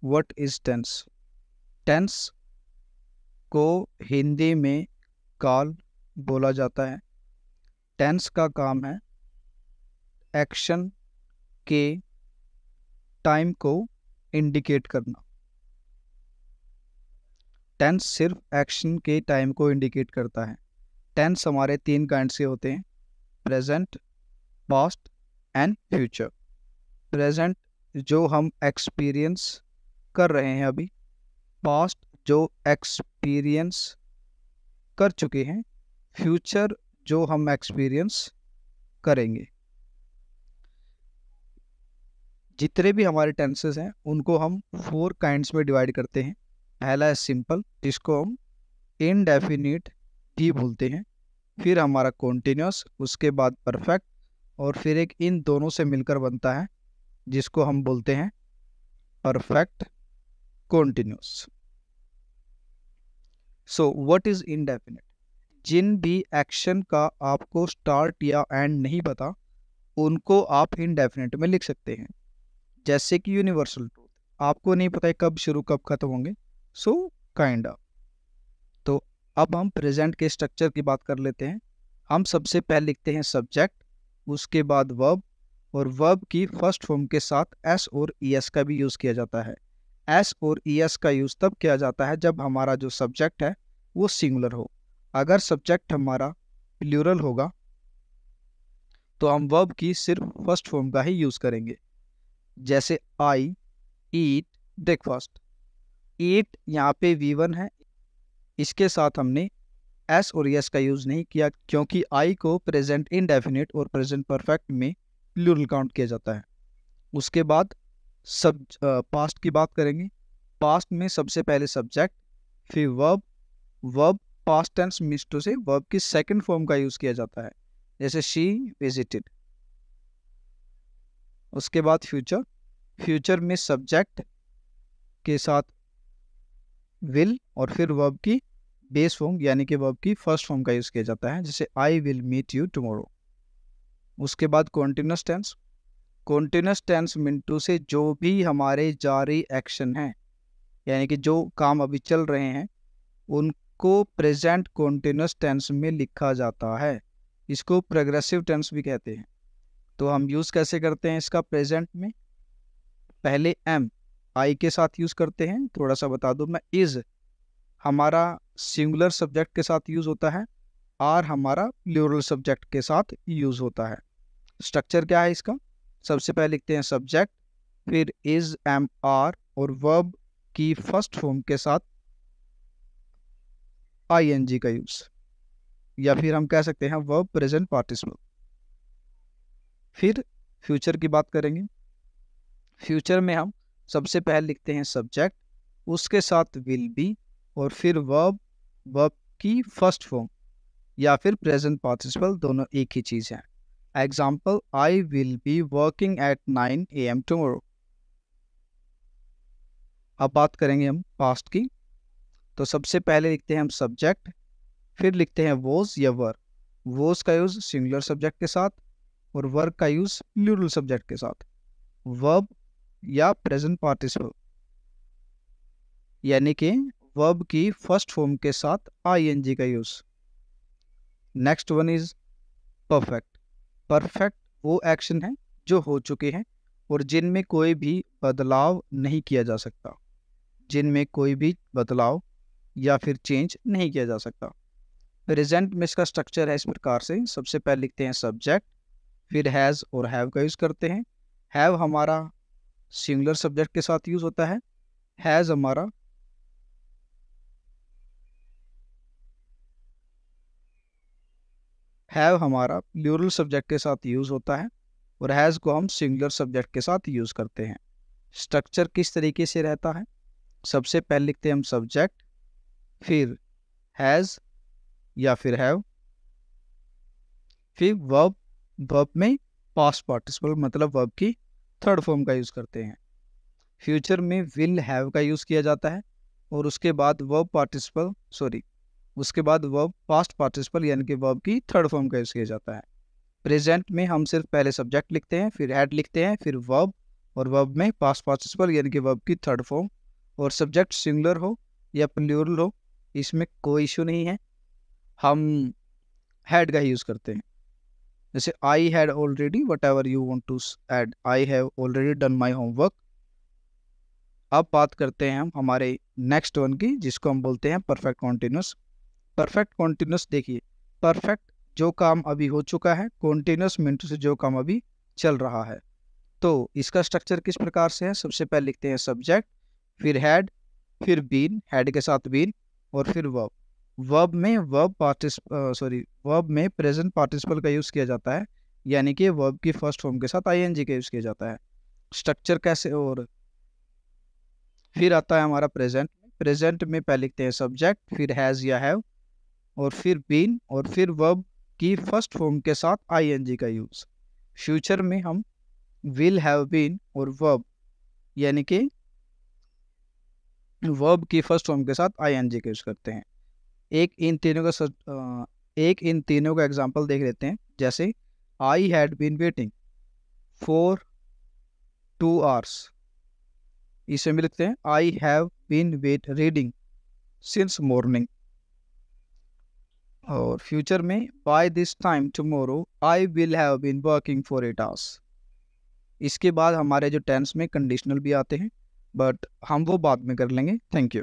What is tense? Tense को हिंदी में काल बोला जाता है। टेंस का काम है एक्शन के टाइम को इंडिकेट करना। टेंस सिर्फ एक्शन के टाइम को इंडिकेट करता है। टेंस हमारे 3 काइंड के होते हैं, present, past and future. Present जो हम एक्सपीरियंस कर रहे हैं अभी, पास्ट जो एक्सपीरियंस कर चुके हैं, फ्यूचर जो हम एक्सपीरियंस करेंगे। जितने भी हमारे टेंसेस हैं उनको हम 4 काइंड्स में डिवाइड करते हैं। पहला है सिंपल, जिसको हम इनडेफिनिट भी बोलते हैं। फिर हमारा कॉन्टिन्यूस, उसके बाद परफेक्ट, और फिर एक इन दोनों से मिलकर बनता है जिसको हम बोलते हैं perfect continuous. So what is indefinite? जिन भी एक्शन का आपको स्टार्ट या एंड नहीं पता, उनको आप इनडेफिनिट में लिख सकते हैं। जैसे कि यूनिवर्सल ट्रूथ, आपको नहीं पता है कब शुरू कब खत्म होंगे, सो काइंड ऑफ। तो अब हम प्रेजेंट के स्ट्रक्चर की बात कर लेते हैं। हम सबसे पहले लिखते हैं सब्जेक्ट, उसके बाद वर्ब, और वर्ब की फर्स्ट फॉर्म के साथ एस और ईएस का भी यूज़ किया जाता है। एस और ईएस का यूज़ तब किया जाता है जब हमारा जो सब्जेक्ट है वो सिंगुलर हो। अगर सब्जेक्ट हमारा प्लूरल होगा तो हम वर्ब की सिर्फ फर्स्ट फॉर्म का ही यूज़ करेंगे। जैसे आई ईट ब्रेकफास्ट। ईट यहाँ पे V1 है, इसके साथ हमने एस और यस का यूज़ नहीं किया क्योंकि आई को प्रेजेंट इंडेफिनिट और प्रेजेंट परफेक्ट में प्लूरल काउंट किया जाता है। उसके बाद पास्ट की बात करेंगे। पास्ट में सबसे पहले सब्जेक्ट, फिर verb. Verb past tense means to से वर्ब की सेकंड फॉर्म का यूज़ किया जाता है, जैसे शी विजिटेड। उसके बाद फ्यूचर। फ्यूचर में सब्जेक्ट के साथ विल और फिर वर्ब की बेस फॉर्म यानी कि वर्ब की फर्स्ट फॉर्म का यूज़ किया जाता है, जैसे I will meet you tomorrow. उसके बाद कॉन्टिन्यूस टेंस। कॉन्टिन्यूस टेंस मिनटू से जो भी हमारे जारी एक्शन हैं, यानी कि जो काम अभी चल रहे हैं, उनको प्रेजेंट कॉन्टिन्यूस टेंस में लिखा जाता है। इसको प्रोग्रेसिव टेंस भी कहते हैं। तो हम यूज़ कैसे करते हैं इसका प्रेजेंट में? पहले एम आई के साथ यूज़ करते हैं, थोड़ा सा बता दूं मैं। इज़ हमारा सिंगुलर सब्जेक्ट के साथ यूज़ होता है, आर हमारा प्लूरल सब्जेक्ट के साथ यूज़ होता है। स्ट्रक्चर क्या है इसका? सबसे पहले लिखते हैं सब्जेक्ट, फिर इज एम आर, और वर्ब की फर्स्ट फॉर्म के साथ आईएनजी का यूज़, या फिर हम कह सकते हैं वर्ब प्रेजेंट पार्टिसिपल। फिर फ्यूचर की बात करेंगे। फ्यूचर में हम सबसे पहले लिखते हैं सब्जेक्ट, उसके साथ विल बी, और फिर वर्ब, वर्ब की फर्स्ट फॉर्म या फिर प्रेजेंट पार्टिसिपल, दोनों एक ही चीज़ है। Example, I will be working at 9 AM tomorrow. अब बात करेंगे हम पास्ट की। तो सबसे पहले लिखते हैं हम सब्जेक्ट, फिर लिखते हैं वॉज या वर। वॉज का यूज़ सिंगुलर सब्जेक्ट के साथ और वर्ब का यूज़ प्लूरल सब्जेक्ट के साथ। वर्ब या प्रेजेंट पार्टिसिपल यानी कि वर्ब की फर्स्ट फॉर्म के साथ आईएनजी का use. Next one is perfect. Perfect वो एक्शन है जो हो चुके हैं और जिनमें कोई भी बदलाव नहीं किया जा सकता, जिनमें कोई भी बदलाव या फिर चेंज नहीं किया जा सकता। प्रेजेंट में इसका स्ट्रक्चर है इस प्रकार से। सबसे पहले लिखते हैं सब्जेक्ट, फिर हैज़ और हैव का यूज़ करते हैं। हैव हमारा सिंगुलर सब्जेक्ट के साथ यूज़ होता है, हैज़ हमारा प्लूरल सब्जेक्ट के साथ यूज़ होता है, और हैज़ को हम सिंगुलर सब्जेक्ट के साथ यूज़ करते हैं। स्ट्रक्चर किस तरीके से रहता है? सबसे पहले लिखते हैं हम सब्जेक्ट, फिर हैज़ या फिर हैव, फिर वर्ब। वर्ब में पास्ट पार्टिसिपल मतलब वर्ब की थर्ड फॉर्म का यूज़ करते हैं। फ्यूचर में विल हैव का यूज़ किया जाता है, और उसके बाद वर्ब पास्ट पार्टिसिपल यानी कि वर्ब की थर्ड फॉर्म का यूज़ किया जाता है। प्रेजेंट में हम सिर्फ पहले सब्जेक्ट लिखते हैं, फिर हैड लिखते हैं, फिर वर्ब, और वर्ब में पास्ट पार्टिसिपल यानी कि वर्ब की थर्ड फॉर्म, और सब्जेक्ट सिंगुलर हो या प्लूरल हो, इसमें कोई इशू नहीं है, हम हैड का यूज़ करते हैं। जैसे I had already whatever you want to add, I have already done my homework. अब बात करते हैं हम हमारे नेक्स्ट वन की, जिसको हम बोलते हैं परफेक्ट कॉन्टिन्यूस। परफेक्ट कॉन्टिन्यूस देखिए, परफेक्ट जो काम अभी हो चुका है, कॉन्टिन्यूस मीन्स से जो काम अभी चल रहा है। तो इसका स्ट्रक्चर किस प्रकार से है, सबसे पहले लिखते हैं सब्जेक्ट, फिर हैड, फिर बीन, हैड के साथ बीन, और फिर वर्ब। वर्ब में वर्ब में प्रेजेंट पार्टिसिपल का यूज़ किया जाता है, यानी कि वर्ब की फर्स्ट फॉर्म के साथ आईएनजी का यूज़ किया जाता है। स्ट्रक्चर कैसे, और फिर आता है हमारा प्रेजेंट। प्रेजेंट में पहले लिखते हैं सब्जेक्ट, फिर हैज़ या हैव, और फिर बीन, और फिर वर्ब की फर्स्ट फॉर्म के साथ आईएनजी का यूज़। फ्यूचर में हम विल हैव बीन और वर्ब यानी कि वर्ब की फर्स्ट फॉर्म के साथ आईएनजी का यूज़ करते हैं। एक इन तीनों का एग्जांपल देख लेते हैं। जैसे I had been waiting for 2 hours, इसे भी लिखते हैं I have been reading since morning. और फ्यूचर में by this time tomorrow I will have been working for 8 hours। इसके बाद हमारे जो टेंस में कंडीशनल भी आते हैं, बट हम वो बाद में कर लेंगे। Thank you.